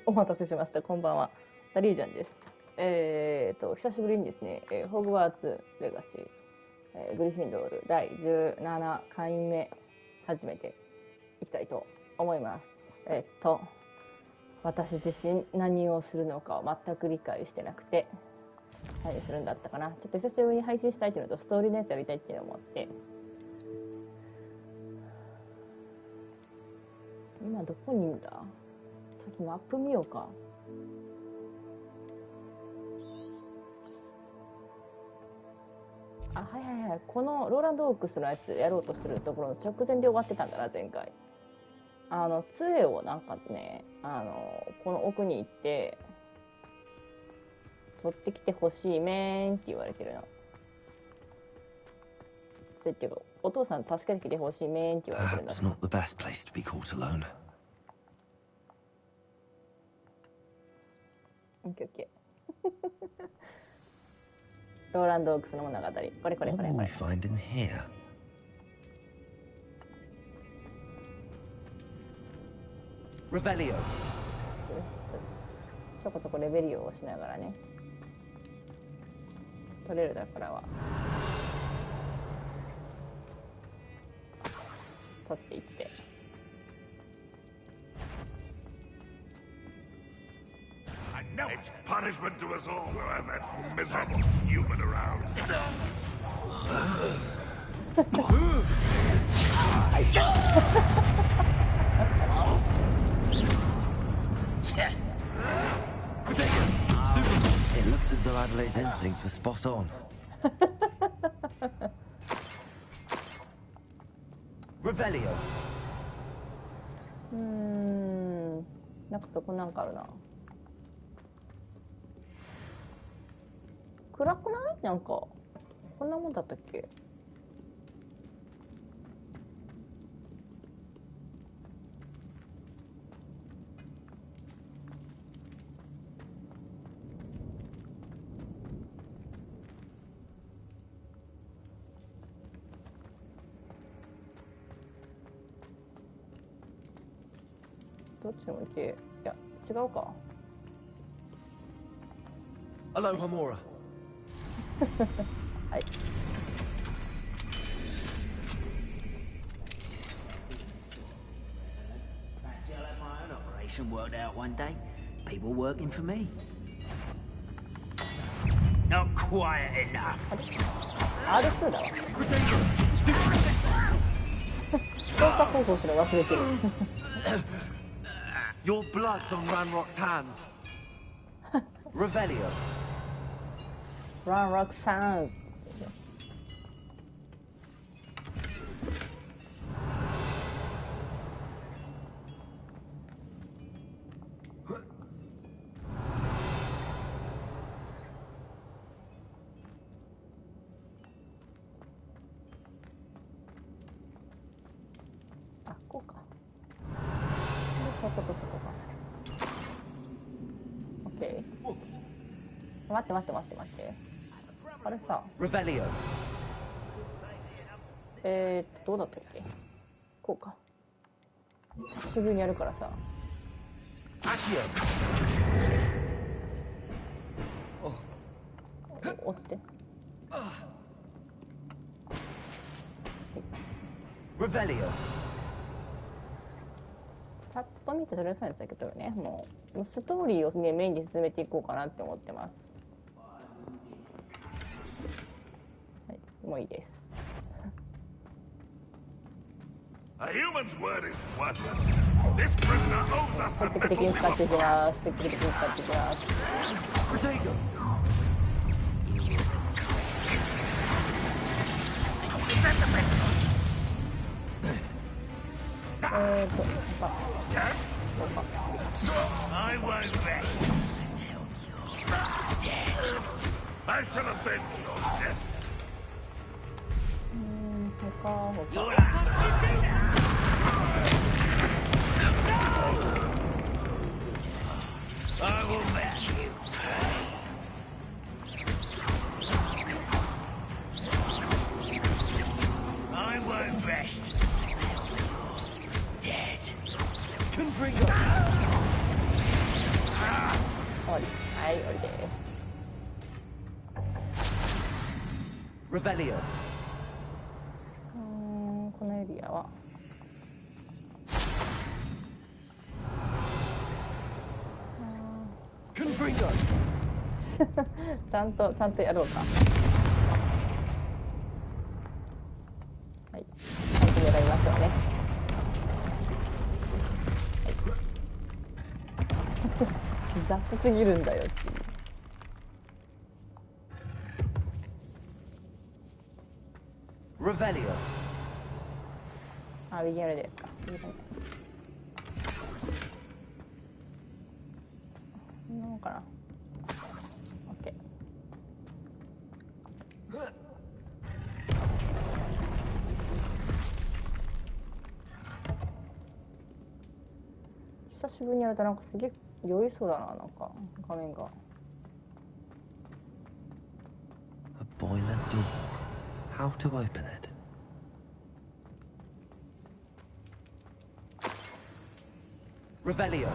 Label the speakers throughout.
Speaker 1: お待たせしました。こんばんは。ダリージャンです。久しぶりにですね、ホグワーツレガシー、グリフィンドール第17回目始めていきたいと思います。私自身何をするのかを全く理解してなくて、何するんだったかな。ちょっと久しぶりに配信したいっていうのと、ストーリーのやつやりたいっていうのもあって、今どこにいるんだ？さっきマップ見ようか。あ、はいはいはい。このローランドオークスのやつやろうとしてるところの直前で終わってたんだな、前回。杖をなんかね、この奥に行って、取ってきてほしいめーんって言われてるの。っていうか、お父さん助けてきてほしいめーんって言われてるんだ。
Speaker 2: Perhaps not the best place to be caught alone.
Speaker 1: オッケーオッケー。ローランドオークスの物語。これこれこれこ
Speaker 2: What will
Speaker 1: れ。
Speaker 2: we find in here?
Speaker 1: レベリオ。ちょこちょこレベリオをしながらね。取れるだからは。取っていって。
Speaker 3: No, it's punishment to us all to have that miserable human around.
Speaker 2: It looks as though Adelaide's instincts were spot on. Revelio.
Speaker 1: なんかそこなんかあるな。暗くない？なんかこんなもんだったっけ？どっちも行け。いや、違うか。
Speaker 2: Hello, Hamura.
Speaker 1: はい。
Speaker 4: Fancy I'll have my own operation worked out one day. People working for me. Not quiet enough.
Speaker 1: R2 だわ。操作方法すら忘れてる。
Speaker 2: Your blood's on Ranrock's hands. Revelio.
Speaker 1: Ranrock Sound。あ、こうか。そこそこか。オッケー。待ってあれさ、
Speaker 2: Revelio.
Speaker 1: どうだったっけ？こうか。すぐにやるからさ。落ちて。
Speaker 2: Revelio.
Speaker 1: さっと見てそれさえだけどね、もうストーリーをねメインに進めていこうかなって思ってます。はい、もういいです。
Speaker 3: A human's word is worthless. This prisoner owes us the
Speaker 1: 積極的に使っていきます。積極的に使っていきます。
Speaker 2: Protego.
Speaker 1: なんか
Speaker 4: I won't rest until you're dead.
Speaker 3: I shall avenge your death.
Speaker 1: 他
Speaker 4: You're like, what you do now? I will make you pay. I won't rest until you're dead.
Speaker 2: Confringo.
Speaker 1: 降り、はい、降りて。
Speaker 2: Revelio.
Speaker 1: このエリアは
Speaker 2: Confringo.
Speaker 1: ちゃんとやろうか。はい、ちゃんと狙いましょうね。はい、雑すぎるんだよっていう。
Speaker 2: Revelio.
Speaker 1: あ、右側ですか。右側。こんなもんかな。オッケー。久しぶりにやるとなんかすげえ酔いそうだな、なんか画面が。
Speaker 2: A boiler door. How to open it? Revelio.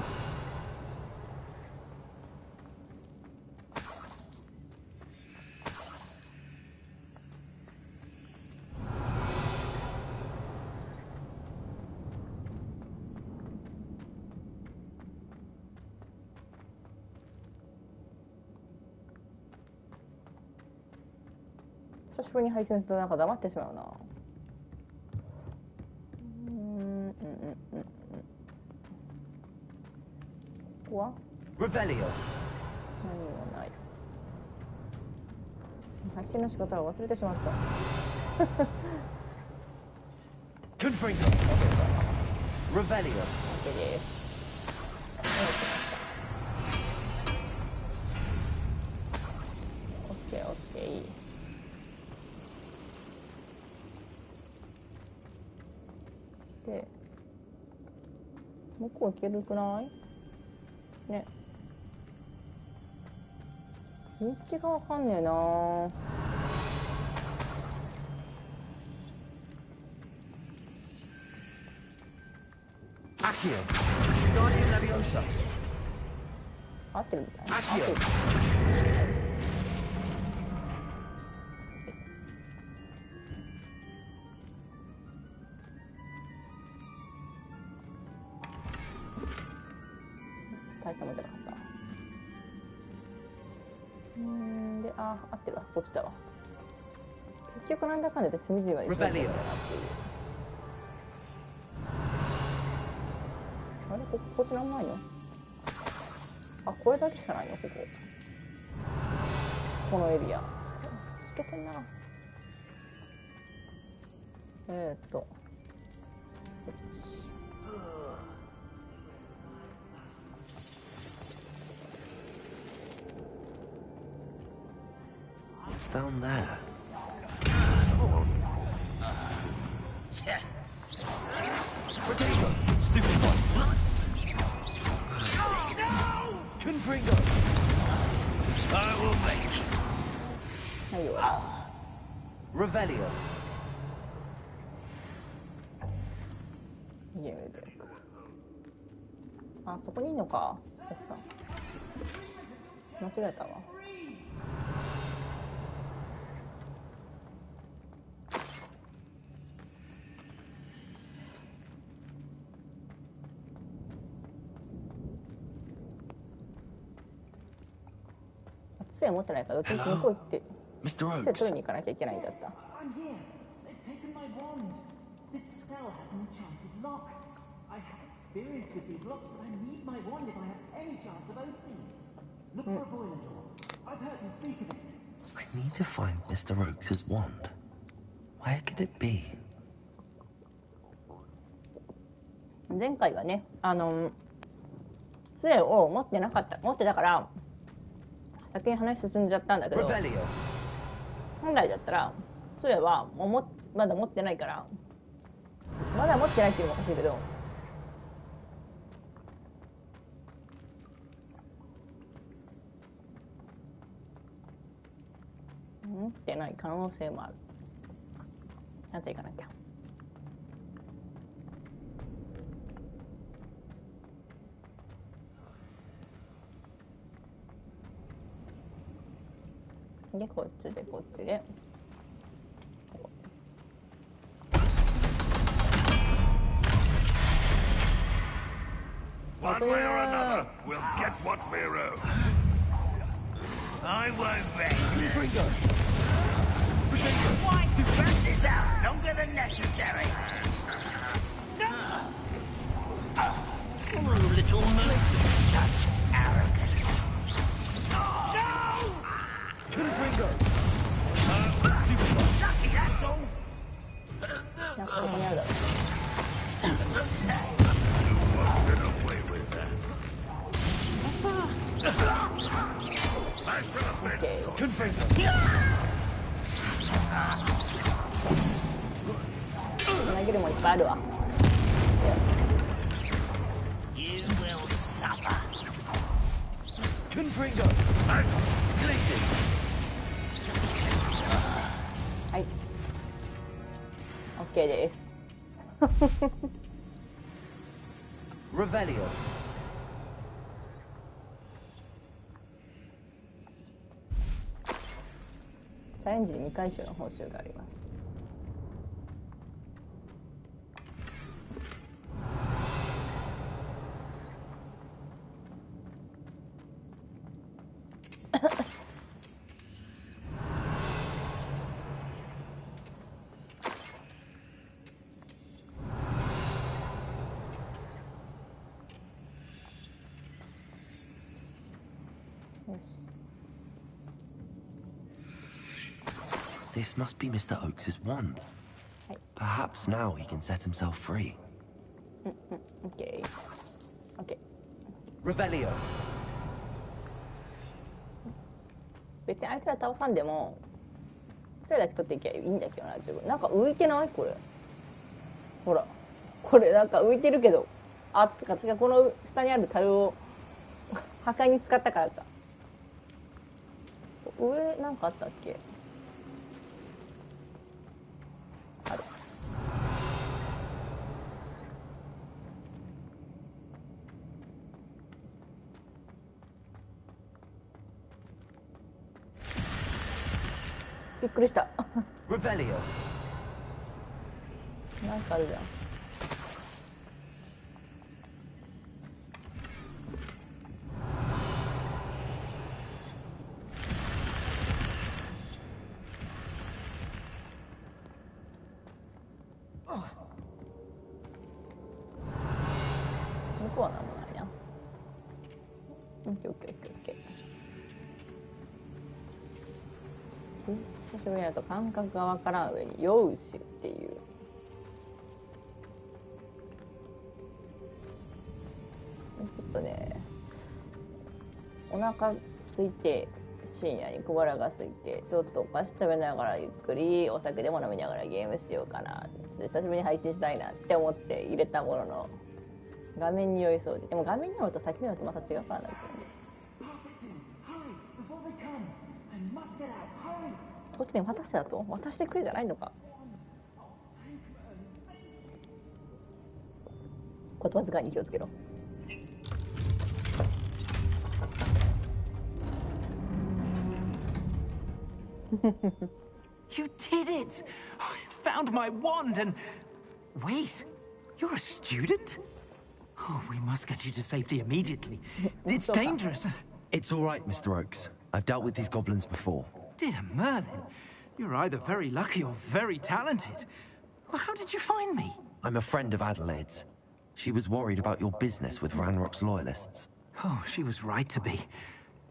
Speaker 1: 久しぶりに配信するとなんか黙ってしまうな。ここは
Speaker 2: Revelio.
Speaker 1: 何もない。配信の仕方を忘れてしまった。
Speaker 2: Confringo. Revelio.
Speaker 1: OK です。OK OK。で、向こう行けるくないね。道がわかんねえな。
Speaker 2: Accio. Guardian Leviosa.
Speaker 1: 合ってるみたいな。合って
Speaker 2: Accio.
Speaker 1: る。大差も出なかった。で、あ、合ってるわ。こっちだわ。結局なんだかんだで隅々まで一緒だったんだよなっていう。あれ、こっちなんもないの？あ、これだけしかないの、ここ。このエリア。しけてんな。こっち。
Speaker 2: What's down there? Potato. Stupid one. Confringo. I will make.
Speaker 1: はいよ。
Speaker 2: Revelio.
Speaker 1: ゲームで。あ、そこにいんのか。おっさん。間違えたわ。杖持ってないからどっちに向こう行って
Speaker 2: Mr.
Speaker 1: 杖
Speaker 2: Oaks.
Speaker 1: 取りに行かなきゃいけないんだった。
Speaker 5: I'm here. They've taken my wand. This cell has an enchanted lock. I have experience with these locks, but I need my wand if I have any chance of opening it. Look for a boiler door. I've heard him speak of it.
Speaker 2: I need to find Mr. Oaks' wand. Where could it be?
Speaker 1: 前回はね、杖を持ってたから先に話進んじゃったんだけど、
Speaker 2: Revelio.
Speaker 1: 本来だったら杖はまだ持ってないから、まだ持ってないっていうのもおかしいけど、持ってない可能性もある。ちゃんと行かなきゃ。でこっちでこっちで。
Speaker 3: One way or another, we'll get what we're owed.
Speaker 4: I won't rest. Why to drag this out longer than necessary? Oh, little mercy. Such arrogance. No! Lucky, that's all.
Speaker 1: なんかここにあるだろ
Speaker 3: Get away with that. Back to the bed.
Speaker 1: う。OK。 投げるもんいっぱいあるわ。
Speaker 4: You will suffer.
Speaker 2: Confringo.
Speaker 1: はい。OK です。
Speaker 2: Revelio.
Speaker 1: チャレンジで2回収の報酬があります。よし。
Speaker 2: This must be Mr. Oakes's wand.
Speaker 1: Hey.
Speaker 2: Perhaps now he can set himself free.
Speaker 1: OK。OK。
Speaker 2: Revelio.
Speaker 1: 別にあいつら倒さんでもそれだけ取っていけばいいんだけどな。自分なんか浮いてないこれ。ほらこれなんか浮いてるけど、あつか違う、この下にある樽を破壊に使ったからか。上なんかあったっけ。ある。びっくりした。
Speaker 2: Revelio.
Speaker 1: なんかあるじゃん。向こうはなんもないな。オッケーオッケーオッケーオッケー。久しぶりにやると感覚がわからん上に「酔うし」っていう。ちょっとね、お腹空いて、深夜に小腹が空いて、ちょっとお菓子食べながらゆっくりお酒でも飲みながらゲームしようかな、久しぶりに配信したいなって思って入れたものの、画面に酔いそうで。でも画面に酔うと先のやつまた違うからな。こっちに渡してだと渡してくれじゃないのか。言葉遣いに気をつけろ。
Speaker 4: You did it! I found my wand and... Wait, you're a student? Oh, we must get you to safety immediately. It's dangerous.
Speaker 2: It's all right, Mr. Oakes. I've dealt with these goblins before.
Speaker 4: Dear Merlin, you're either very lucky or very talented. Well, how did you find me?
Speaker 2: I'm a friend of Adelaide's. She was worried about your business with Ranrock's loyalists.
Speaker 4: Oh, she was right to be.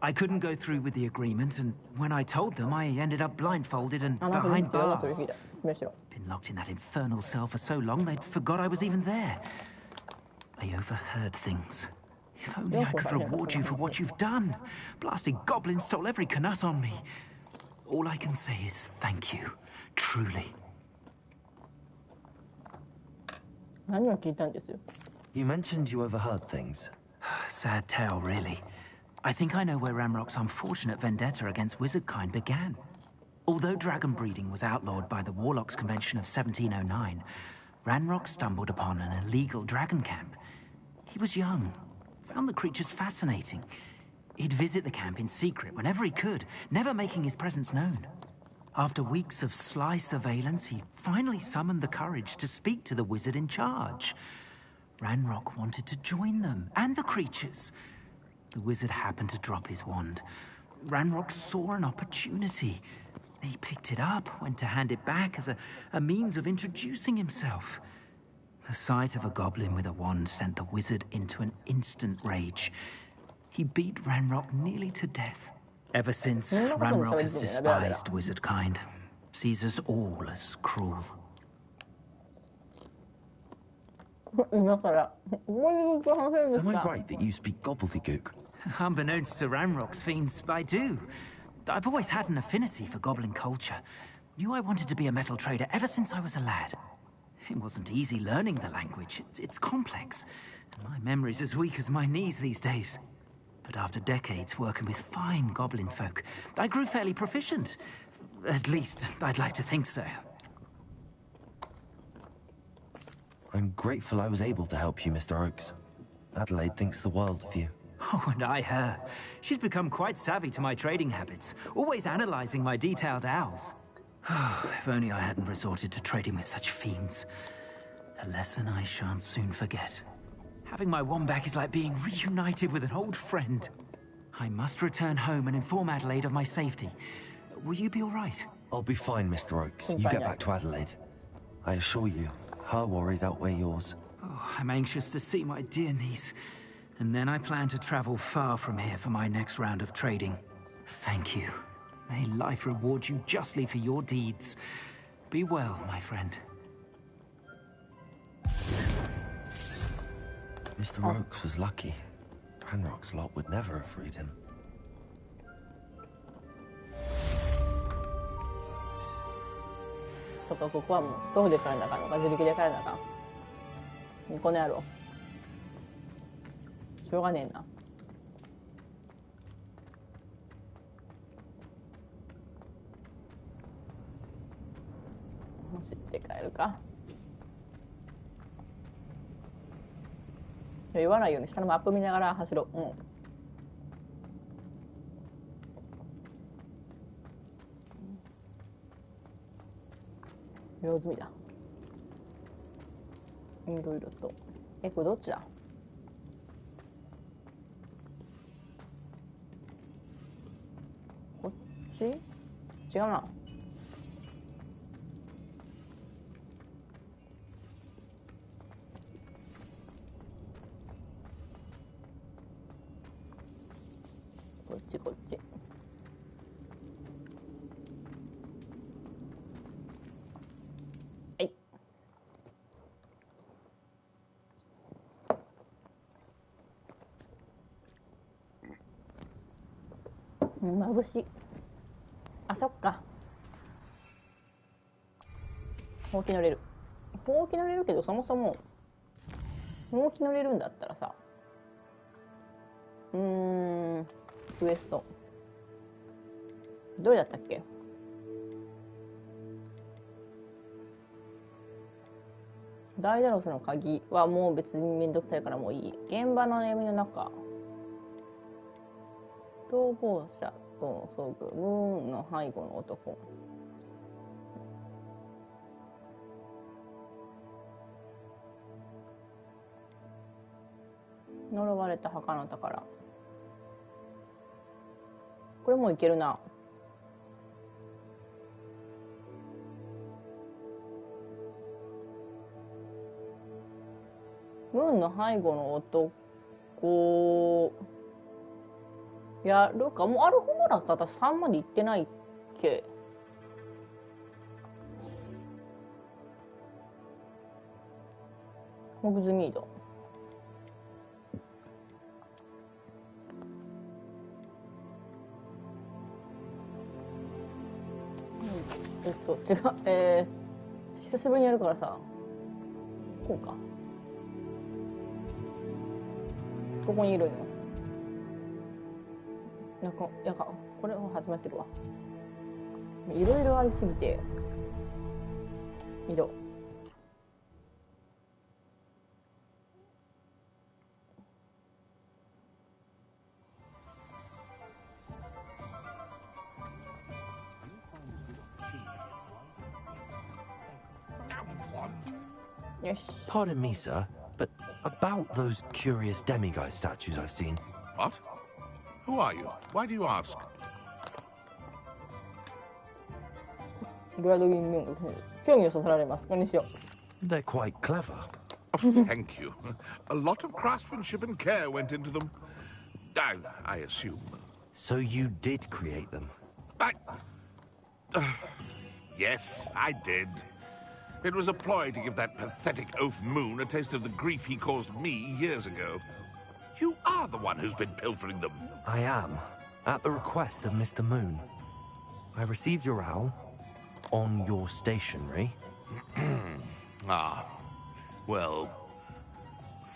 Speaker 4: I couldn't go through with the agreement, and when I told them, I ended up blindfolded and behind bars. Been locked in that infernal cell for so long, they'd forgot I was even there. I overheard things. If only I could reward you for what you've done. Blasted goblins stole every Knut on me. All I can say is thank you, truly.
Speaker 2: You mentioned you overheard things.
Speaker 4: Sad tale, really. I think I know where Ranrock's unfortunate vendetta against wizardkind began. Although dragon breeding was outlawed by the Warlocks Convention of 1709, Ranrock stumbled upon an illegal dragon camp. He was young, found the creatures fascinating. He'd visit the camp in secret whenever he could, never making his presence known. After weeks of sly surveillance, he finally summoned the courage to speak to the wizard in charge. Ranrock wanted to join them, and the creatures. The wizard happened to drop his wand. Ranrock saw an opportunity. He picked it up, went to hand it back as a means of introducing himself. The sight of a goblin with a wand sent the wizard into an instant rage. He beat Ranrock nearly to death. Ever since, Ranrock has despised wizard kind, sees us all as cruel.
Speaker 6: Am I right that you speak gobbledygook?
Speaker 4: Unbeknownst to Ranrock's fiends, I do. I've always had an affinity for goblin culture. Knew I wanted to be a metal trader ever since I was a lad. It wasn't easy learning the language. It's complex. My memory's as weak as my knees these days. But after decades working with fine goblin folk, I grew fairly proficient. At least, I'd like to think so.
Speaker 6: I'm grateful I was able to help you, Mr. Oakes. Adelaide thinks the world of you.
Speaker 4: Oh, and I her. She's become quite savvy to my trading habits, always analyzing my detailed owls. If only I hadn't resorted to trading with such fiends. A lesson I shan't soon forget. Having my wand back is like being reunited with an old friend. I must return home and inform Adelaide of my safety. Will you be all right?
Speaker 6: I'll be fine, Mr. Oakes. You get back to Adelaide. I assure you, her worries outweigh yours.
Speaker 4: Oh, I'm anxious to see my dear niece. And then I plan to travel far from here for my next round of trading. Thank you. May life reward you justly for your deeds. Be well, my friend.
Speaker 6: Mr. Oakes was lucky. Ranrock's lot would never have freed him.
Speaker 1: そっか、ここはもう徒歩で帰らなあかんのか、自力で帰らなあかん。この野郎。しょうがねえな。走って帰るか。言わないように下のマップ見ながら走ろう。うん。用済みだ。いろいろと。これどっちだ？こっち？違うな。こっちこっち。はい。眩しい。あ、そっか。ほうき乗れる。ほうき乗れるけど、そもそもほうき乗れるんだったらさ、ウエストどれだったっけ？ダイダロスの鍵はもう別にめんどくさいからもういい。現場の闇の中、逃亡者との遭遇、ムーンの背後の男。呪われた墓の宝。これもいけるな。ムーンの背後の男やるか。もうアルホモラス私3まで行ってないっけ。ホグズミード。違う。久しぶりにやるからさ、こうか。ここにいるの。なんかこれも始まってるわ。いろいろありすぎて。色。Yes.
Speaker 6: Pardon me, sir, but about those curious demiguise statues I've seen.
Speaker 3: What? Who are you? Why do you ask?
Speaker 1: グラドウィン・ミュンが興味をそそられます。これにしよう。
Speaker 6: They're quite clever.
Speaker 3: Oh, thank you. A lot of craftsmanship and care went into them. I assume.
Speaker 6: So you did create them?
Speaker 3: Yes, I did. It was a ploy to give that pathetic oaf Moon a taste of the grief he caused me years ago. You are the one who's been pilfering them.
Speaker 6: I am, at the request of Mr. Moon. I received your owl on your stationery.
Speaker 3: Ah, well,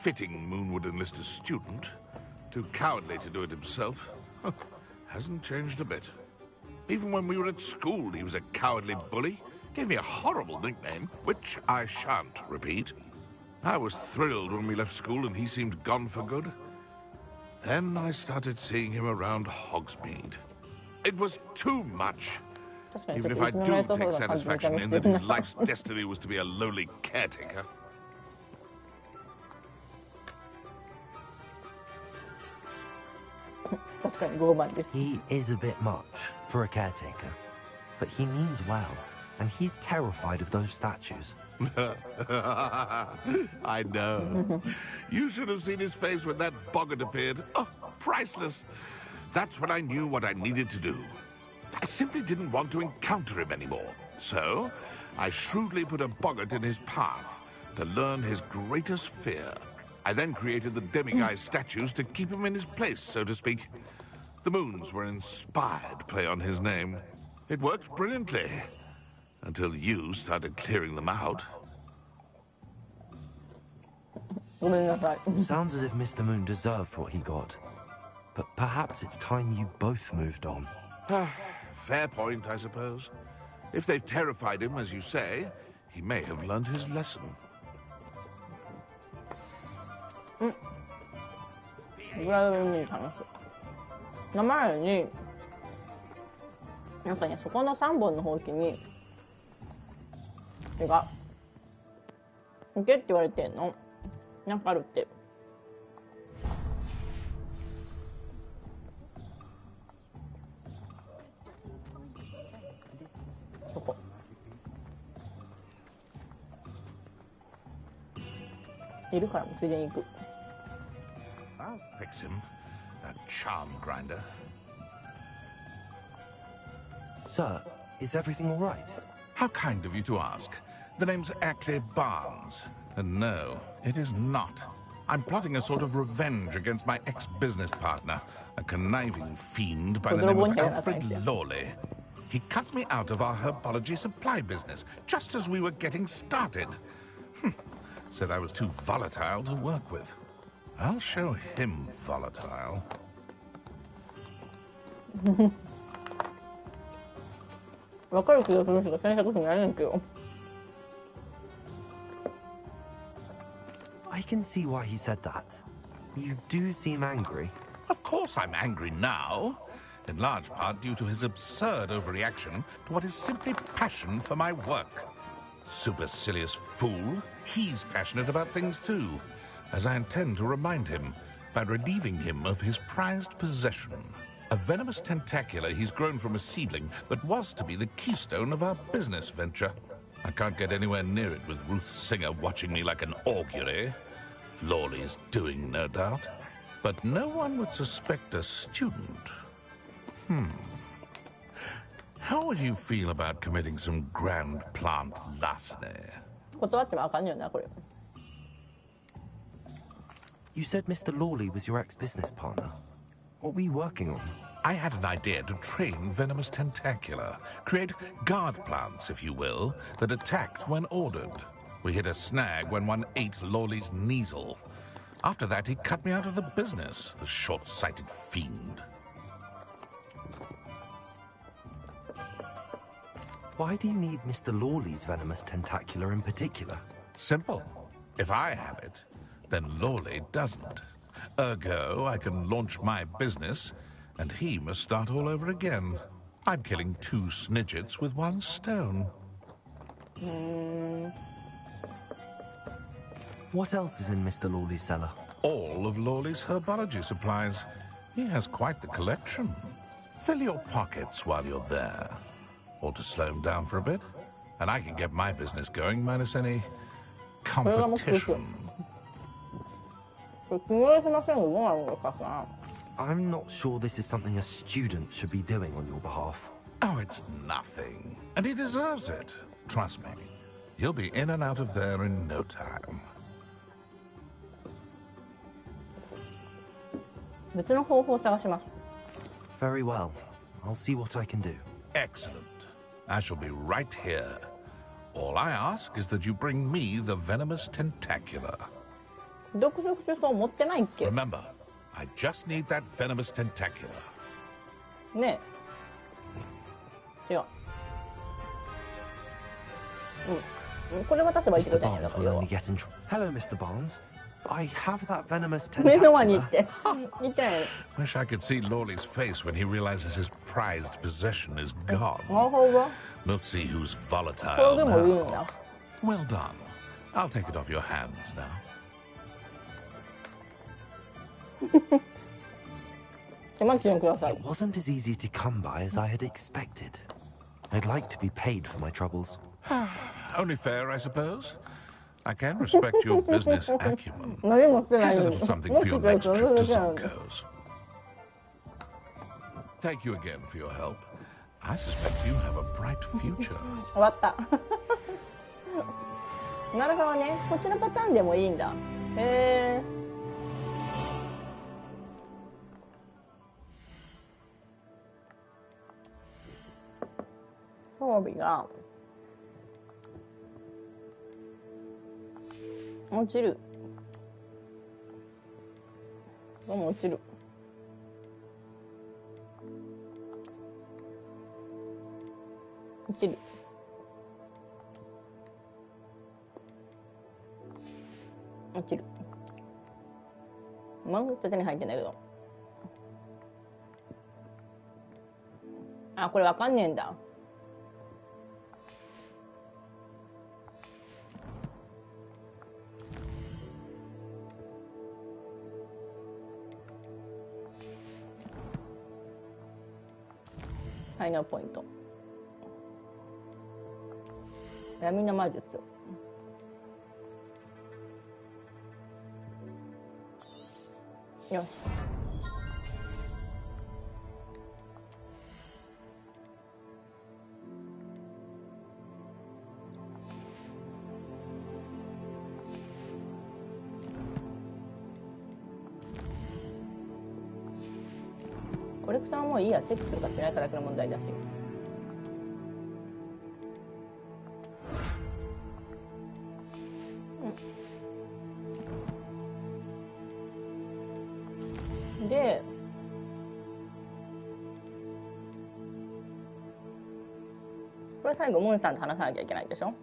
Speaker 3: fitting Moon would enlist a student. Too cowardly to do it himself. Hasn't changed a bit. Even when we were at school, he was a cowardly bully. Gave me a horrible nickname, which I shan't repeat. I was thrilled when we left school and he seemed gone for good. Then I started seeing him around Hogsmeade. It was too much. Even if I do take satisfaction in that his life's destiny was to be a lowly caretaker.
Speaker 6: He is a bit much for a caretaker, but he means well, and he's terrified of those statues.
Speaker 3: I know. You should have seen his face when that boggart appeared. Oh, priceless. That's when I knew what I needed to do. I simply didn't want to encounter him anymore. So, I shrewdly put a boggart in his path to learn his greatest fear. I then created the demiguise statues to keep him in his place, so to speak. The Moons were an inspired play on his name. It worked brilliantly. Until you started clearing them out.
Speaker 6: Sounds as if Mr. Moon deserved what he got. But perhaps it's time you both moved on.
Speaker 3: Fair point, I suppose. If they've terrified him, as you say, he may have learned his lesson.
Speaker 1: グラドウィン・ミュンの話。名前に、なんかね、そこの3本のほうきに、手が、行けって言われてんの。なんかあるって。そこ。いるからもついでに行く。
Speaker 3: I'll fix him. That charm grinder.
Speaker 6: Sir, is everything all right?
Speaker 3: How kind of you to ask. The name's Ackley Barnes. And no, it is not. I'm plotting a sort of revenge against my ex-business partner, a conniving fiend by the name of Alfred Lawley. He cut me out of our herbology supply business, just as we were getting started. Said I was too volatile to work with. I'll show him volatile.
Speaker 6: I can see why he said that. You do seem angry.
Speaker 3: Of course I'm angry now. In large part due to his absurd overreaction to what is simply passion for my work. Supercilious fool. He's passionate about things too, as I intend to remind him by relieving him of his prized possession. A venomous tentacular he's grown from a seedling that was to be the keystone of our business venture. I can't get anywhere near it with Ruth Singer watching me like an augury. Lawley's doing, no doubt. But no one would suspect a student. How would you feel about committing some grand plant larceny?
Speaker 1: 断ってもあかんよな、これ。
Speaker 6: You said Mr. Lawley was your ex-business partner. What were you working on?
Speaker 3: I had an idea to train venomous tentacula, create guard plants, if you will, that attacked when ordered. We hit a snag when one ate Lawley's Kneasel. After that, he cut me out of the business, the short-sighted fiend.
Speaker 6: Why do you need Mr. Lawley's venomous tentacular in particular?
Speaker 3: Simple. If I have it, then Lawley doesn't. Ergo, I can launch my business, and he must start all over again. I'm killing 2 snidgets with 1 stone.
Speaker 6: What else is in Mr. Lawley's cellar?
Speaker 3: All of Lawley's herbology supplies. He has quite the collection. Fill your pockets while you're there. Or to slow him down for a bit. And I can get my business going minus any competition.
Speaker 6: I'm not sure this is something a student should be doing on your behalf.
Speaker 3: Oh, it's nothing. And he deserves it. Trust me. You'll be in and out of there in no time.
Speaker 6: Very well. I'll see what I can do.
Speaker 3: Excellent. I shall be right here. All I ask is that you bring me the venomous tentacula. Remember, I just need that venomous tentacula.
Speaker 1: ねえ。違う。これ渡せばいいって
Speaker 6: Mr.
Speaker 1: ことやねんだ
Speaker 6: Barnes
Speaker 1: か
Speaker 6: will
Speaker 1: ら要は
Speaker 6: only get in trouble. Hello, Mr. Barnes. I have that venomous
Speaker 1: 目の前に行っ
Speaker 6: tentacula.
Speaker 1: て。言ってない。
Speaker 3: Wish I could see Lawley's face when he realizes his prized possession is gone.
Speaker 1: なるほど。
Speaker 3: We'll see who's
Speaker 1: これ
Speaker 3: volatile
Speaker 1: でもいいん
Speaker 3: now.
Speaker 1: だ。
Speaker 3: Well done. I'll take it off your hands now.
Speaker 1: 手巻きください。
Speaker 6: It wasn't as easy to come by as I had expected. I'd like to be paid for my troubles.
Speaker 3: Only fair, I suppose. I can respect your business acumen.
Speaker 1: 何もしてない
Speaker 3: Here's a
Speaker 1: のに。
Speaker 3: little something
Speaker 1: も
Speaker 3: for
Speaker 1: し
Speaker 3: your
Speaker 1: か
Speaker 3: next
Speaker 1: したら
Speaker 3: trip to
Speaker 1: それだけなのに
Speaker 3: Zonko's. Thank you again for your help. I suspect you have a bright future.
Speaker 1: 終わった。なるほどね。こっちのパターンでもいいんだ。へえ。装備が落ちる。どうも落ちる。落ちる。落ちる。マウス手に入ってんだけど。あ、これわかんねえんだ。才能ポイント。闇の魔術。よし。コレクションはもういいや、チェックするかしないかだけの問題だし。で、これ最後ムーンさんと話さなきゃいけないでしょ。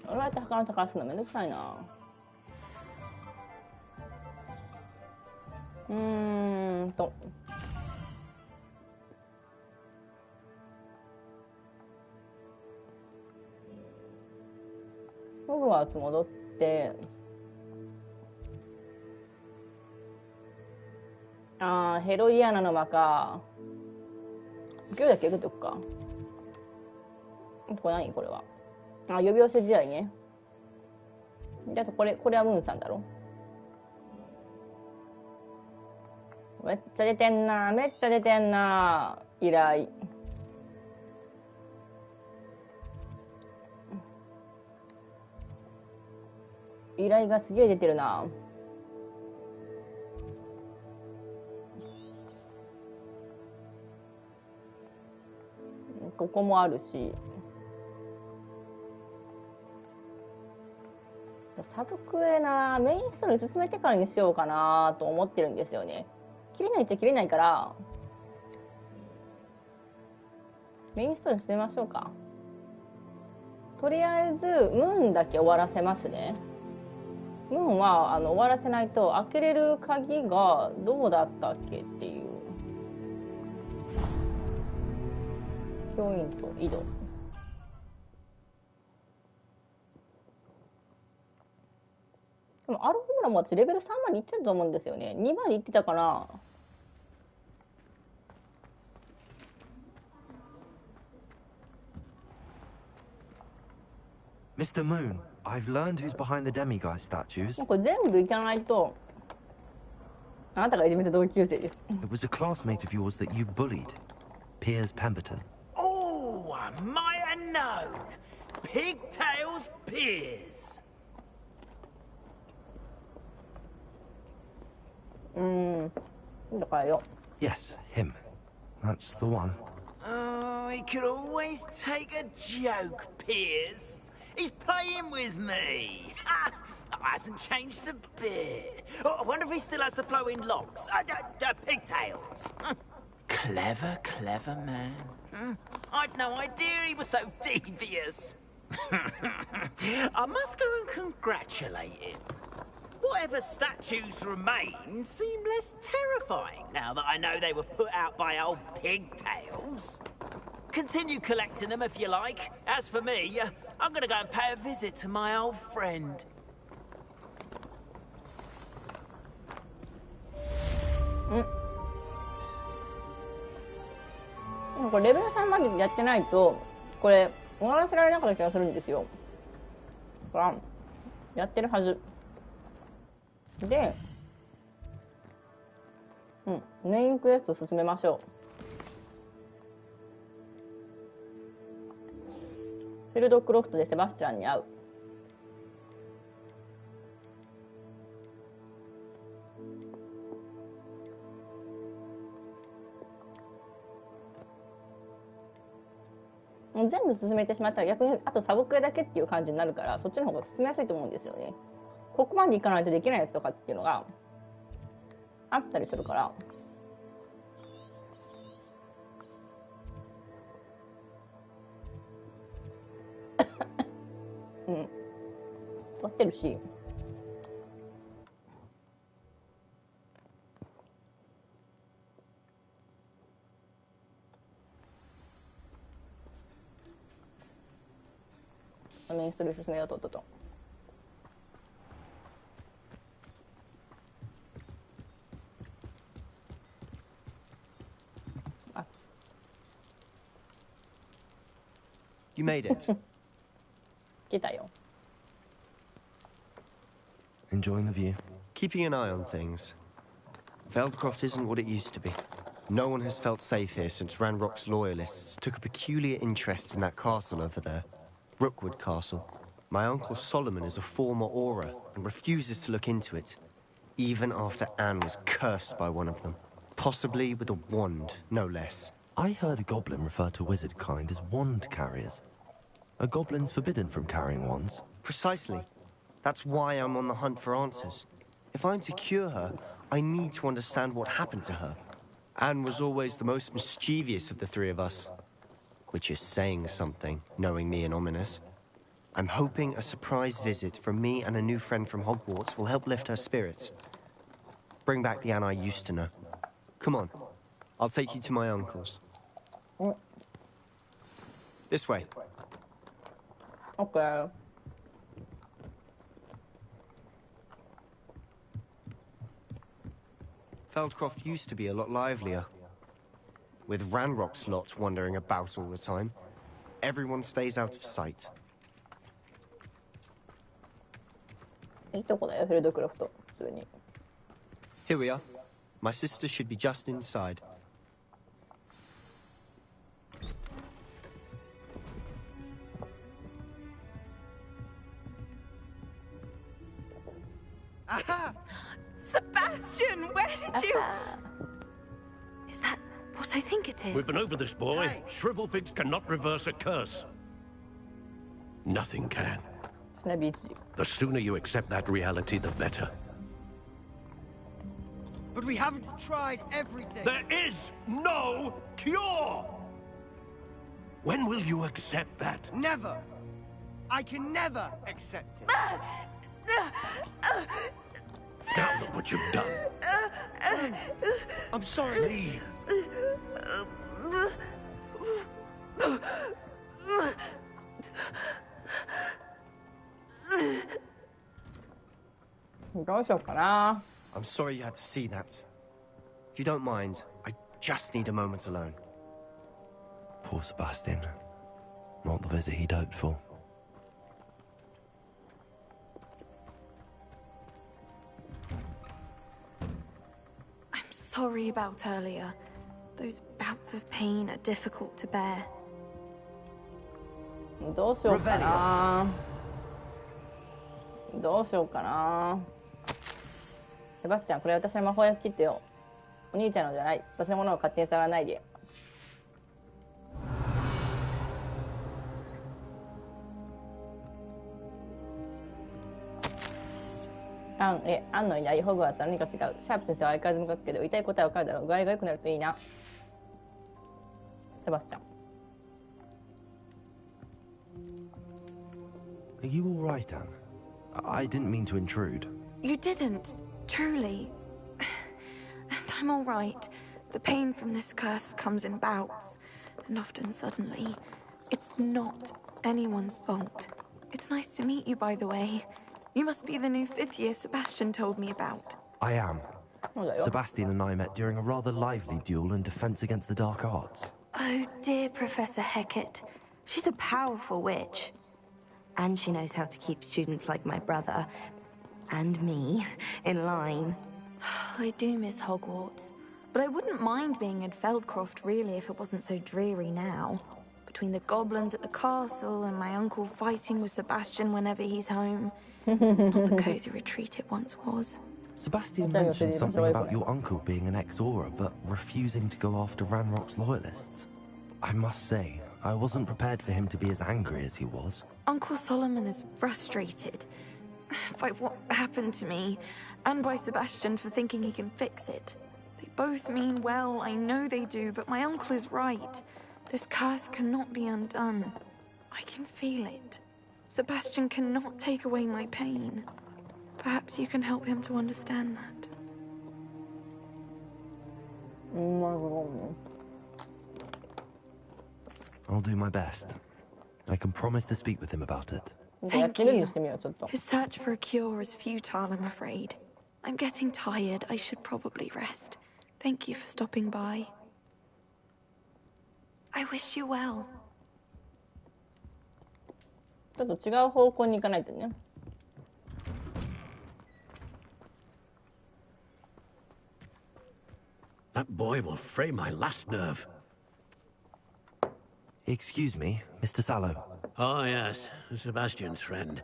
Speaker 1: 俺は他の宝するのめんどくさいな。ホグワーツ戻ってヘロイアナの間か。今日だけ受けとくか。これ何これは。呼び寄せ試合ね。であとこれはムーンさんだろ。めっちゃ出てんな、めっちゃ出てんな。依頼。依頼がすげえ出てるな。ここもあるし。サブクエな、メインストーリー進めてからにしようかなと思ってるんですよね。切れないっちゃ切れないから、メインストーリー進めましょうか。とりあえず、ムーンだけ終わらせますね。ムーンは終わらせないと開けれる鍵がどうだったっけっていう。今ポイント移動。でもアルフムラも私レベル3までいってたと思うんですよね。2までいってたから。
Speaker 6: Mr. Moon, I've learned who's behind the demiguise statues.
Speaker 1: これ全部いかないと、あなたがいじめた同級生です。
Speaker 6: It was a classmate of yours that you bullied, Piers Pemberton.
Speaker 5: Oh, might have known. Pigtails Piers.
Speaker 1: だからよ。
Speaker 6: Yes, him. That's the one.
Speaker 5: Oh, he could always take a joke, Piers. He's playing with me. Ha! Hasn't changed a bit. Oh, I wonder if he still has the flowing locks. Pigtails. Clever, clever man. I'd no idea he was so devious. I must go and congratulate him. Whatever statues remain seem less terrifying now that I know they were put out by old Pigtails. Continue collecting them if you like. As for me, I'm gonna go and pay a visit to my old friend.
Speaker 1: これレベル3までやってないと、これ終わらせられなかった気がするんですよ。ほら、やってるはず。で、メインクエスト進めましょう。フィルドクロフトでセバスチャンに会う。全部進めてしまったら逆にあとサブクエだけっていう感じになるから、そっちの方が進めやすいと思うんですよね。ここまでいかないとできないやつとかっていうのがあったりするから。撮ってるし。メインストーリー進めようとっとと。
Speaker 7: You made it.
Speaker 1: 来たよ。
Speaker 6: Enjoying the view?
Speaker 7: Keeping an eye on things. Feldcroft isn't what it used to be. No one has felt safe here since Ranrock's loyalists took a peculiar interest in that castle over there. Rookwood Castle. My uncle Solomon is a former Auror and refuses to look into it, even after Anne was cursed by one of them. Possibly with a wand, no less.
Speaker 6: I heard a goblin refer to wizard kind as wand carriers. Are goblins forbidden from carrying wands?
Speaker 7: Precisely. That's why I'm on the hunt for answers. If I'm to cure her, I need to understand what happened to her. Anne was always the most mischievous of the three of us. Which is saying something, knowing me and Ominous. I'm hoping a surprise visit from me and a new friend from Hogwarts will help lift her spirits. Bring back the Anne I used to know. Come on. I'll take you to my uncle's. This way.
Speaker 1: Okay.
Speaker 7: Feldcroft used to be a lot livelier. With Ranrock's lot wandering about all the time, everyone stays out of sight.
Speaker 1: いいとこだよ、フィルドクロフト。普通に。
Speaker 7: Here we are. My sister should be just inside.
Speaker 8: Aha! Sebastian, where did you... Is that what I think it is?
Speaker 9: We've been over this, boy. Hey. Shrivelfigs cannot reverse a curse. Nothing can. The sooner you accept that reality, the better.
Speaker 5: But we haven't tried everything.
Speaker 9: There is no cure! When will you accept that?
Speaker 5: Never. I can never accept it.
Speaker 9: Now look what you've done.
Speaker 5: I'm sorry.
Speaker 9: Leave.
Speaker 1: どうしようかな。
Speaker 7: I'm sorry you had to see that. If you don't mind, I just need a moment alone.
Speaker 6: Poor Sebastian. Not the visit he'd hoped for.
Speaker 8: I'm sorry about earlier. Those bouts of pain are difficult to bear.
Speaker 1: どうしようかな。どうしようかな。セバスチャン、これ私の魔法薬切ってよ。お兄ちゃんのじゃない。私のものを勝手に触らないで。アンのいないホグワーツは何か違う。シャープ先生は相変わらず向かくけど、言いたい答えは分かるだろう。具合が良くなるといいな。セバスチャン。
Speaker 6: Are you all right, Anne? I didn't mean to intrude.
Speaker 8: You didn't, truly. And I'm all right. The pain from this curse comes in bouts, and often suddenly. It's not anyone's fault. It's nice to meet you, by the way. You must be the new 5th year Sebastian told me about.
Speaker 6: I am. Sebastian and I met during a rather lively duel in Defense Against the Dark Arts.
Speaker 10: Oh, dear Professor Hecat. She's a powerful witch. And she knows how to keep students like my brother, and me, in line.
Speaker 8: I do miss Hogwarts, but I wouldn't mind being in Feldcroft, really, if it wasn't so dreary now. Between the goblins at the castle and my uncle fighting with Sebastian whenever he's home. It's not the cozy retreat it once was.
Speaker 6: Sebastian mentioned something about your uncle being an ex-Auror, but refusing to go after Ranrock's loyalists. I must say, I wasn't prepared for him to be as angry as he was.
Speaker 8: Uncle Solomon is frustrated by what happened to me, and by Sebastian for thinking he can fix it. They both mean well, I know they do, but my uncle is right. This curse cannot be undone. I can feel it. Sebastian cannot take away my pain. Perhaps you can help him to understand that.
Speaker 6: I'll do my best. I can promise to speak with him about it.
Speaker 8: Thank you. His search for a cure is futile, I'm afraid. I'm getting tired. I should probably rest. Thank you for stopping by. I wish you well.
Speaker 1: ちょっと違う方向に行かないとね。
Speaker 9: That boy will fray my last nerve.
Speaker 6: Excuse me, Mr. Sallow.
Speaker 9: Oh, yes, Sebastian's friend.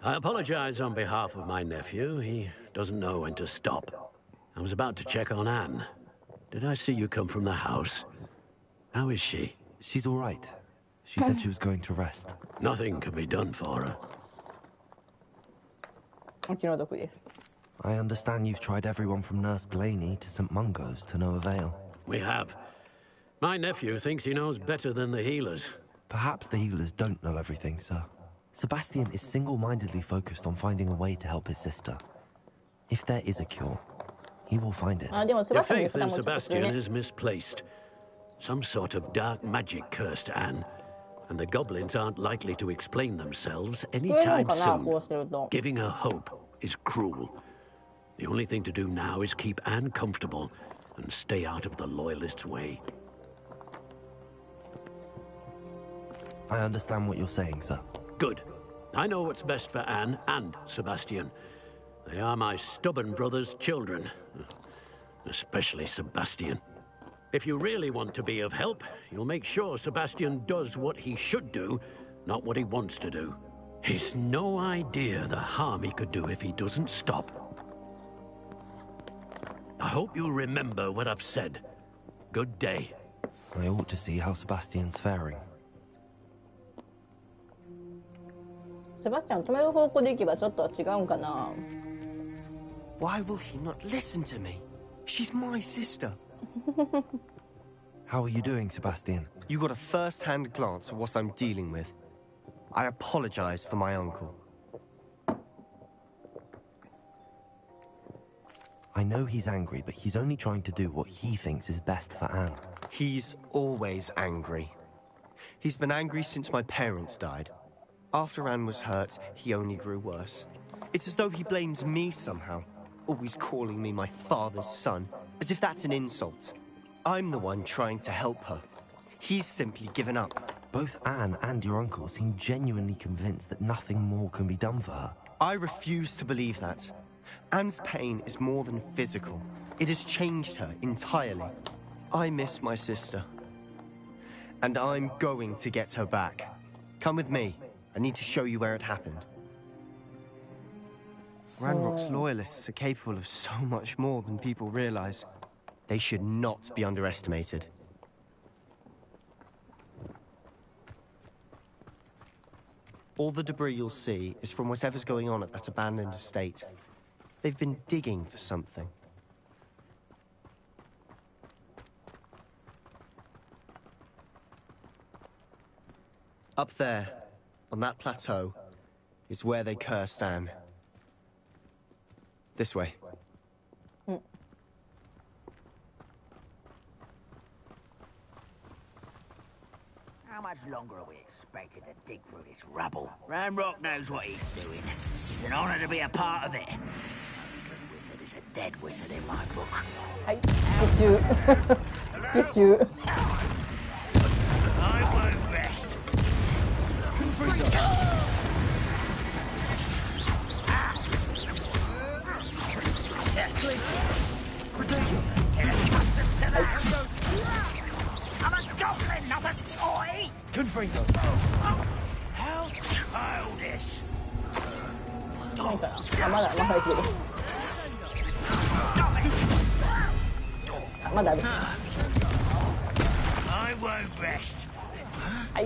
Speaker 9: I apologize on behalf of my nephew. He doesn't know when to stop. I was about to check on Anne. Did I see you come from the house? How is she?
Speaker 6: She's all right. She said she was going to rest.
Speaker 9: Nothing can be done for her.
Speaker 6: I understand you've tried everyone from Nurse Blaney to St. Mungo's to no avail.
Speaker 9: We have. My nephew thinks he knows better than the healers.
Speaker 6: Perhaps the healers don't know everything, sir. Sebastian is single-mindedly focused on finding a way to help his sister. If there is a cure, he will find it.
Speaker 9: Your faith in Sebastian is misplaced. Some sort of dark magic cursed Anne, and the goblins aren't likely to explain themselves anytime soon. Giving her hope is cruel. The only thing to do now is keep Anne comfortable and stay out of the Loyalists' way.
Speaker 6: I understand what you're saying, sir.
Speaker 9: Good. I know what's best for Anne and Sebastian. They are my stubborn brother's children. Especially Sebastian. If you really want to be of help, you'll make sure Sebastian does what he should do, not what he wants to do. He's no idea the harm he could do if he doesn't stop. I hope you'll remember what I've said. Good day.
Speaker 6: I ought to see how Sebastian's faring.
Speaker 1: セバスチャン止める方向で行けばちょっと違うんかな。
Speaker 7: Why will he not listen to me? She's my sister.
Speaker 6: How are you doing, Sebastian?
Speaker 7: You got a first-hand glance at what I'm dealing with. I apologize for my uncle.
Speaker 6: I know he's angry, but he's only trying to do what he thinks is best for Anne.
Speaker 7: He's always angry. He's been angry since my parents died. After Anne was hurt, he only grew worse. It's as though he blames me somehow, always calling me my father's son, as if that's an insult. I'm the one trying to help her. He's simply given up.
Speaker 6: Both Anne and your uncle seem genuinely convinced that nothing more can be done for her.
Speaker 7: I refuse to believe that. Anne's pain is more than physical. It has changed her entirely. I miss my sister. And I'm going to get her back. Come with me. I need to show you where it happened. Ranrock's loyalists are capable of so much more than people realize. They should not be underestimated. All the debris you'll see is from whatever's going on at that abandoned estate. They've been digging for something. Up there, on that plateau, is where they cursed Anne. This way.
Speaker 11: How much longer are we expected to dig through this rubble? Ranrock knows what he's doing. It's an honor to be a part of it. Only good wizard is a dead wizard in my book.
Speaker 1: Hi. Just shoot. Just shoot.
Speaker 11: I won't rest. I'm a goblin, not a toy!
Speaker 7: Confringo!
Speaker 11: How childish!
Speaker 1: ないかな。あ、まだ生きてる。あ、まだある。
Speaker 11: I won't rest.
Speaker 1: はい。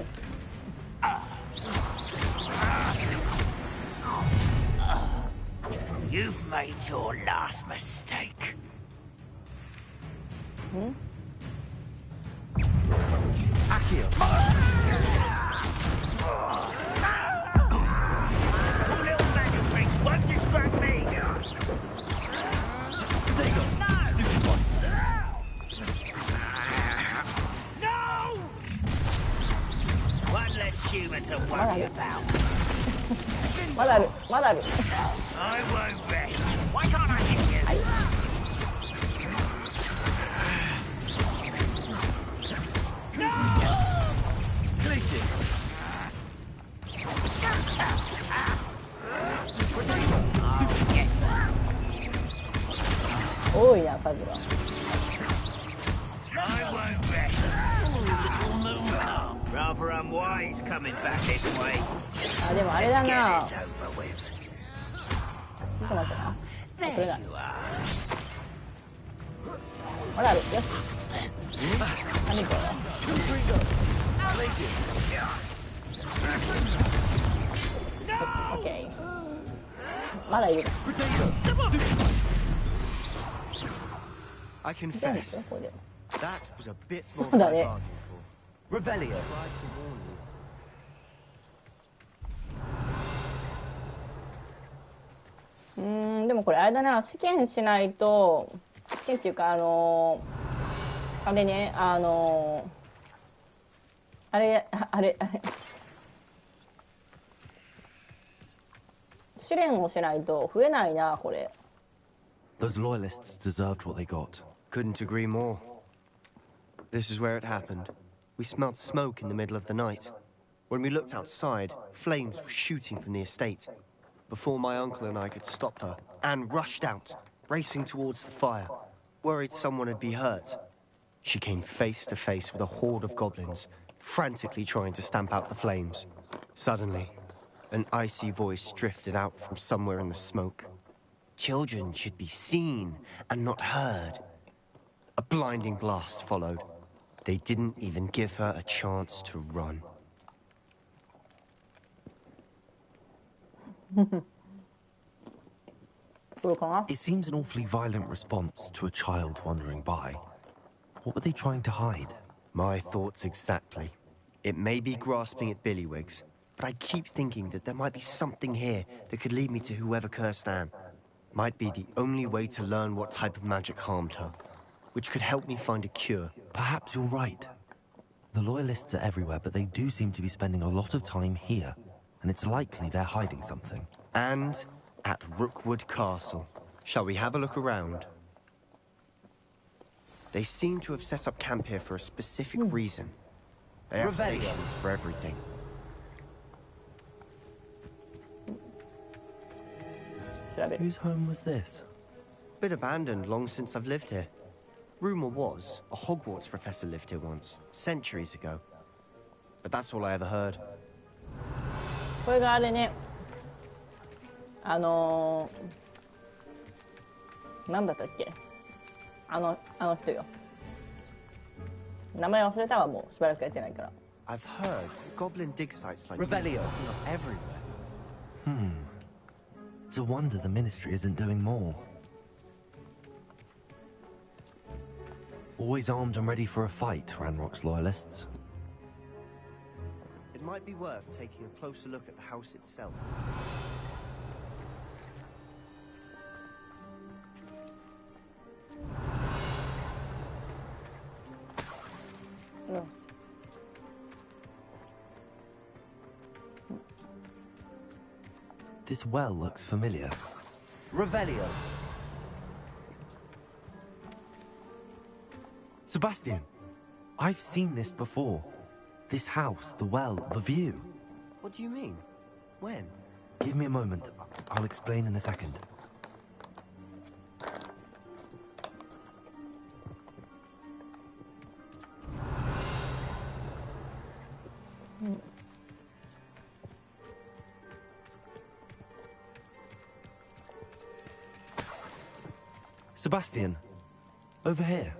Speaker 11: You've made your last mistake.
Speaker 7: Accio!
Speaker 11: Little magic tricks won't distract me!
Speaker 7: There you go! Stupid one!
Speaker 11: No! One less human to worry about.
Speaker 1: まだある。まだある。
Speaker 11: I won't rest. Why can't I hit you? No!
Speaker 7: Glacius!
Speaker 1: 多いな、数が。
Speaker 11: I won't rest. Little moon calf. Rather unwise coming back this way.
Speaker 1: あ、でもあれだな。
Speaker 11: Let's get this over with.
Speaker 1: ちょっと待ってな。これだ。
Speaker 11: You are.
Speaker 1: まだある。よし。何これ。オッケー。まだいる。
Speaker 7: I confess, that was a bit more
Speaker 1: そう
Speaker 7: than
Speaker 1: だ
Speaker 7: I
Speaker 1: ね。
Speaker 7: bargained for. Revelio.
Speaker 1: でもこれあれだな、試験しないと、試験っていうかあれね、あれ試練をしないと増えないな、これ。
Speaker 6: Those loyalists deserved what they got.
Speaker 7: Couldn't agree more. This is where it happened. We smelled smoke in the middle of the night. When we looked outside, flames were shooting from the estate. Before my uncle and I could stop her, Anne rushed out, racing towards the fire, worried someone would be hurt. She came face to face with a horde of goblins, frantically trying to stamp out the flames. Suddenly, an icy voice drifted out from somewhere in the smoke. Children should be seen and not heard. A blinding blast followed. They didn't even give her a chance to run.
Speaker 6: It seems an awfully violent response to a child wandering by. What were they trying to hide?
Speaker 7: My thoughts exactly. It may be grasping at Billywigs, but I keep thinking that there might be something here that could lead me to whoever cursed Anne. Might be the only way to learn what type of magic harmed her, which could help me find a cure.
Speaker 6: Perhaps you're right. The loyalists are everywhere, but they do seem to be spending a lot of time here, and it's likely they're hiding something.
Speaker 7: And At Rookwood Castle. Shall we have a look around? They seem to have set up camp here for a specific reason. They have stations for everything.
Speaker 6: Whose home was this?
Speaker 7: Been abandoned long since I've lived here. Rumor was, a Hogwarts professor lived here once, centuries ago. But that's all I ever heard.
Speaker 1: これがあれね、なんだったっけ、あの人よ。名前忘れたわ、もうしばらくやってないから。
Speaker 7: I've heard goblin dig sites like
Speaker 2: Revelio.
Speaker 7: everywhere.
Speaker 6: It's a wonder the Ministry isn't doing more. Always armed and ready for a fight, Ranrock's loyalists.
Speaker 7: It might be worth taking a closer look at the house itself.
Speaker 1: No.
Speaker 6: This well looks familiar.
Speaker 2: Revelio.
Speaker 6: Sebastian, I've seen this before. This house, the well, the view.
Speaker 7: What do you mean? When?
Speaker 6: Give me a moment. I'll explain in a second. Sebastian, over here.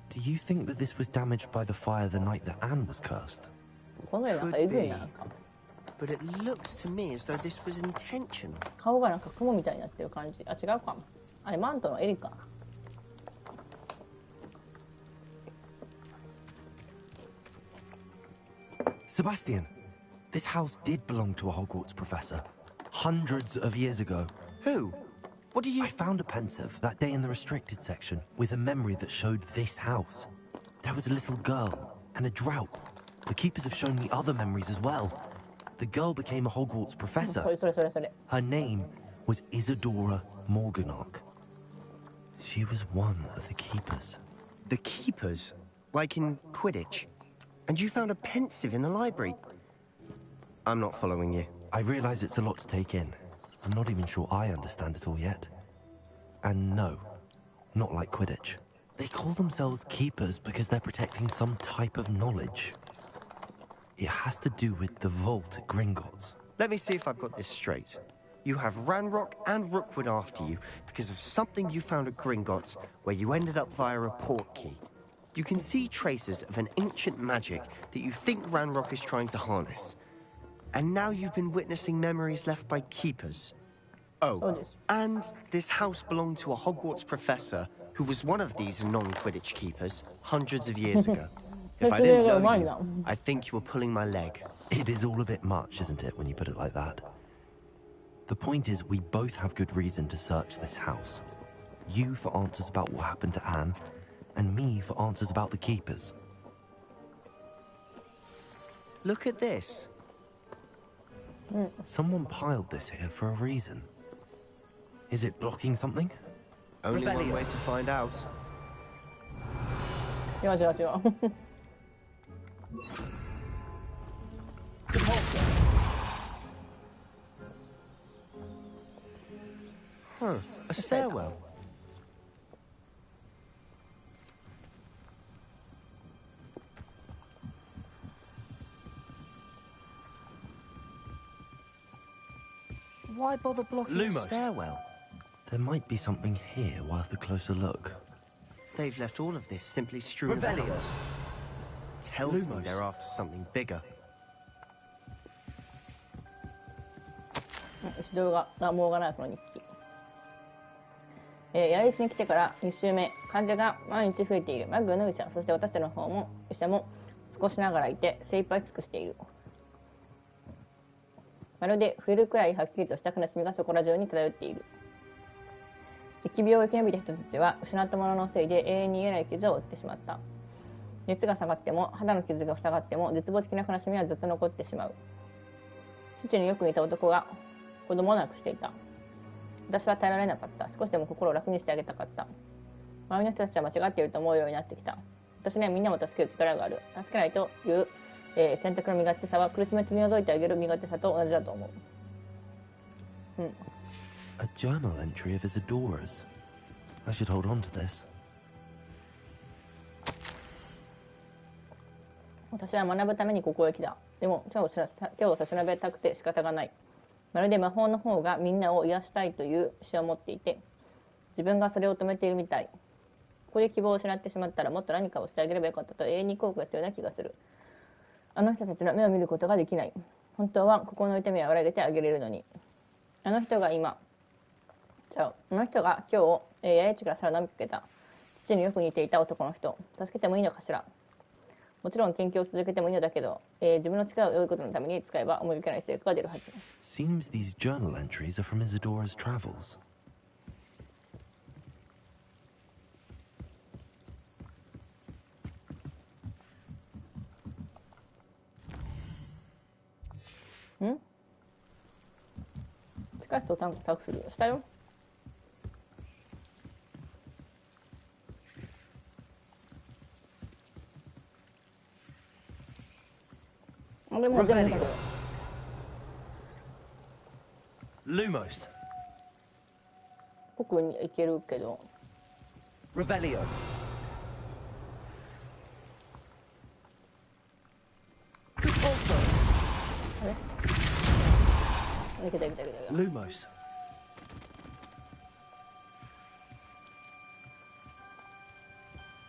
Speaker 6: Do you think that this was damaged by the fire the night that Anne was cursed?
Speaker 7: Could be. But it looks to me as though this was intentional.
Speaker 1: 顔がなんか雲みたいになってる感じ。あ、違うかも。あれマントのエリか。
Speaker 6: Sebastian, this house did belong to a Hogwarts professor. Hundreds of years ago.
Speaker 7: Who? What do you...
Speaker 6: I found a pensive that day in the restricted section with a memory that showed this house. There was a little girl and a drought. The keepers have shown me other memories as well. The girl became a Hogwarts professor. Her name was Isadora Morganach. She was one of the keepers.
Speaker 7: The keepers? Like in Quidditch? And you found a pensive in the library? I'm not following you.
Speaker 6: I realize it's a lot to take in. I'm not even sure I understand it all yet. And no, not like Quidditch. They call themselves keepers because they're protecting some type of knowledge. It has to do with the vault at Gringotts.
Speaker 7: Let me see if I've got this straight. You have Ranrock and Rookwood after you because of something you found at Gringotts where you ended up via a portkey. You can see traces of an ancient magic that you think Ranrock is trying to harness. And now you've been witnessing memories left by keepers. Oh, and this house belonged to a Hogwarts professor who was one of these non-Quidditch keepers hundreds of years ago. If I didn't know you, I think you were pulling my leg.
Speaker 6: It is all a bit much, isn't it, when you put it like that? The point is, we both have good reason to search this house. You for answers about what happened to Anne, and me for answers about the keepers.
Speaker 7: Look at this.
Speaker 6: Someone piled this here for a reason. Is it blocking something?
Speaker 7: Only one way to find out. Huh, a stairwell. Why bother blocking the stairwell?
Speaker 6: There might be something here worth a closer look.
Speaker 7: They've left all of this simply strewn about. Tells me they're after something bigger.
Speaker 1: 動画がモーガナークの日記。ヤリスに来てから2週目、患者が毎日増えている。マグの医者、そして私たちの方も医者も少しながらいて精一杯尽くしている。まるで冬くらいはっきりとした悲しみがそこら中に漂っている。疫病を生き延びた人たちは失ったもののせいで永遠に癒えない傷を負ってしまった。熱が下がっても肌の傷が塞がっても絶望的な悲しみはずっと残ってしまう。父によく似た男が子供を亡くしていた。私は耐えられなかった。少しでも心を楽にしてあげたかった。周りの人たちは間違っていると思うようになってきた。私にはみんなも助ける力がある。助けないという、選択の身勝手さは苦しみを取り除いてあげる身勝手さと同じだと思う。
Speaker 6: A journal entry of his adorers. I should hold on to this.
Speaker 1: 私は学ぶためにここへ来た。でも手を差し伸べたくて仕方がない。まるで魔法の方がみんなを癒したいという詩を持っていて、自分がそれを止めているみたい。ここで希望を失ってしまったらもっと何かをしてあげればよかったと永遠に後悔するような気がする。あの人たちの目を見ることができない。本当は心の痛みを和らげてあげれるのに。あの人が今日、八重地から皿を飲みかけた。父によく似ていた男の人。助けてもいいのかしら。もちろん研究を続けてもいいのだけど、自分の力を良いことのために使えば思いがけない成果が出るはず。
Speaker 6: Seems these journal entries are from Isadora's travels.
Speaker 1: Hmm? 地下室を探索する。したよ。あれも全部だけど。
Speaker 7: Lumos.
Speaker 1: 僕に行けるけど。
Speaker 2: Revelio.
Speaker 1: いけたいけたいけた。
Speaker 7: Lumos.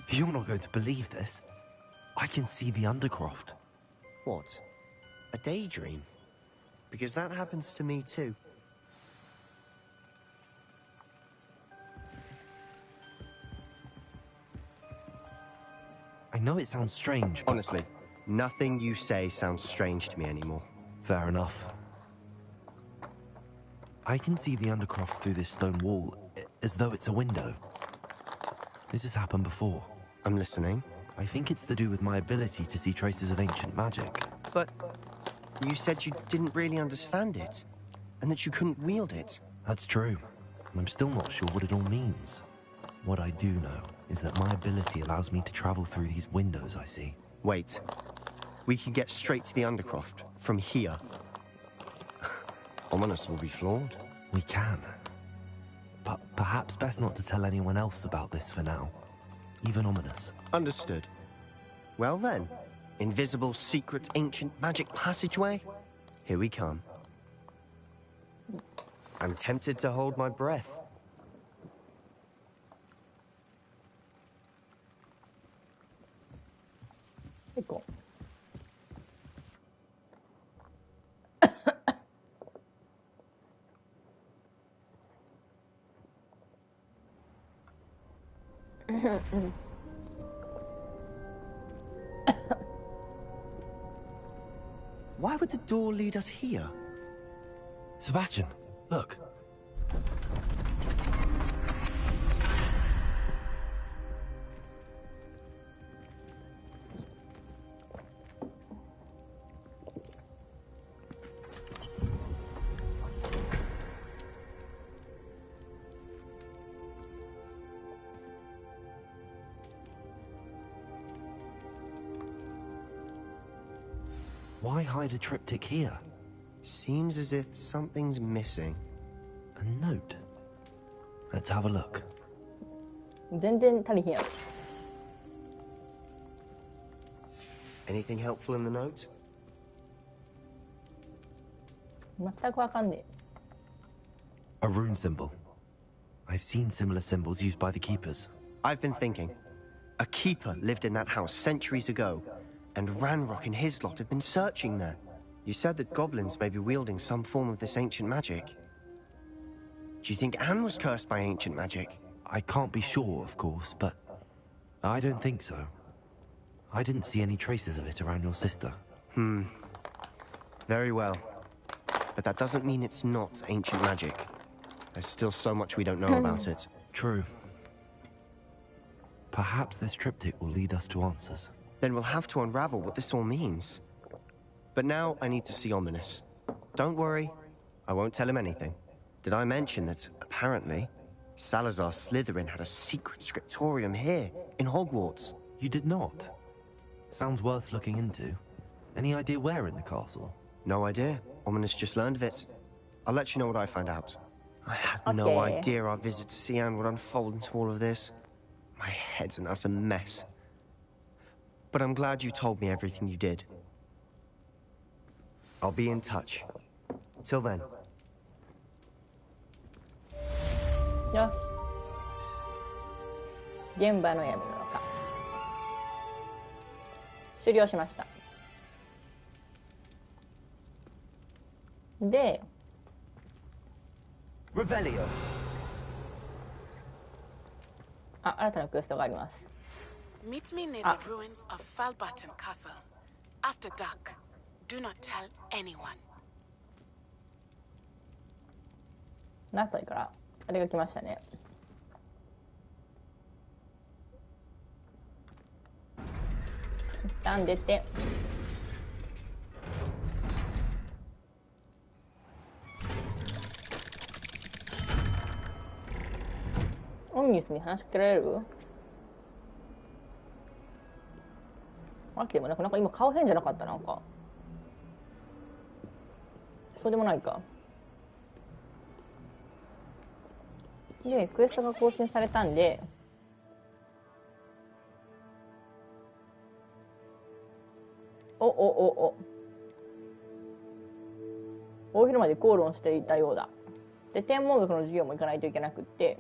Speaker 6: You're not going to believe this. I can see the Undercroft.
Speaker 7: What? A daydream? Because that happens to me too.
Speaker 6: I know it sounds strange, but...
Speaker 7: Honestly, nothing you say sounds strange to me anymore.
Speaker 6: Fair enough. I can see the Undercroft through this stone wall, as though it's a window. This has happened before.
Speaker 7: I'm listening.
Speaker 6: I think it's to do with my ability to see traces of ancient magic.
Speaker 7: But you said you didn't really understand it, and that you couldn't wield it.
Speaker 6: That's true. And I'm still not sure what it all means. What I do know is that my ability allows me to travel through these windows I see.
Speaker 7: Wait. We can get straight to the Undercroft from here. Ominous will be flawed.
Speaker 6: We can. But perhaps best not to tell anyone else about this for now. Even Ominous.
Speaker 7: Understood. Well then, invisible, secret, ancient magic passageway? Here we come. I'm tempted to hold my breath.
Speaker 1: Cool.
Speaker 7: Why would the door lead us here?
Speaker 6: Sebastian, look. Why hide a triptych here?
Speaker 7: Seems as if something's missing.
Speaker 6: A note. Let's have a look.
Speaker 1: 全然足りひんやろ。
Speaker 7: Anything helpful in the note?
Speaker 1: 全くわかんねえ。
Speaker 6: A rune symbol. I've seen similar symbols used by the keepers.
Speaker 7: I've been thinking. A keeper lived in that house centuries ago, and Ranrock and his lot have been searching there. You said that goblins may be wielding some form of this ancient magic. Do you think Anne was cursed by ancient magic?
Speaker 6: I can't be sure, of course, but I don't think so. I didn't see any traces of it around your sister.
Speaker 7: Very well. But that doesn't mean it's not ancient magic. There's still so much we don't know about it.
Speaker 6: True. Perhaps this triptych will lead us to answers.
Speaker 7: Then we'll have to unravel what this all means. But now I need to see Ominous. Don't worry, I won't tell him anything. Did I mention that, apparently, Salazar Slytherin had a secret scriptorium here, in Hogwarts?
Speaker 6: You did not? Sounds worth looking into. Any idea where in the castle?
Speaker 7: No idea. Ominous just learned of it. I'll let you know what I find out. I had no idea our visit to Cian would unfold into all of this. My head's an utter mess. But I'm glad you told me everything you did. I'll be in touch. Till then.
Speaker 1: よし。現場の闇の中。終了しました。で、
Speaker 2: Revelio.
Speaker 1: あ、新たなクエストがあります。
Speaker 12: Meet me near the ruins of Falbaton Castle. After dark, do not tell anyone.
Speaker 1: 何歳からあれが来ましたね。一旦出て。オムニュスに話しかけられる？あっでもなんか今顔変じゃなかった？なんかそうでもないか。でクエストが更新されたんで、大広間で口論していたようだ。で天文学の授業も行かないといけなくって、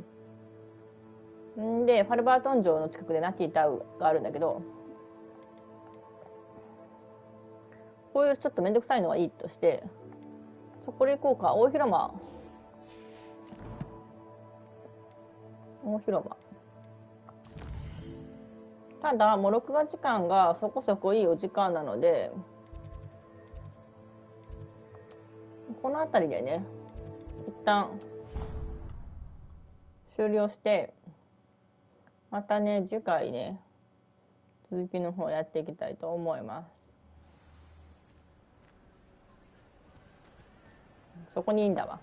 Speaker 1: んでファルバートン城の近くでナティタウがあるんだけど、こういうちょっと面倒くさいのはいいとして、そこで行こうか。大広間。ただもう録画時間がそこそこいいお時間なので、この辺りでね一旦終了して、またね次回ね続きの方やっていきたいと思います。そこにいいんだわ、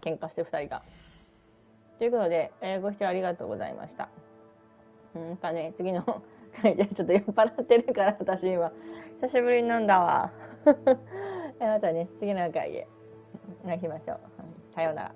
Speaker 1: 喧嘩して2人が。ということで、ご視聴ありがとうございました。なんかね、次の回でちょっと酔っ払ってるから、私今、久しぶりに飲んだわ。またね、次の回でお会いしましょう。さようなら。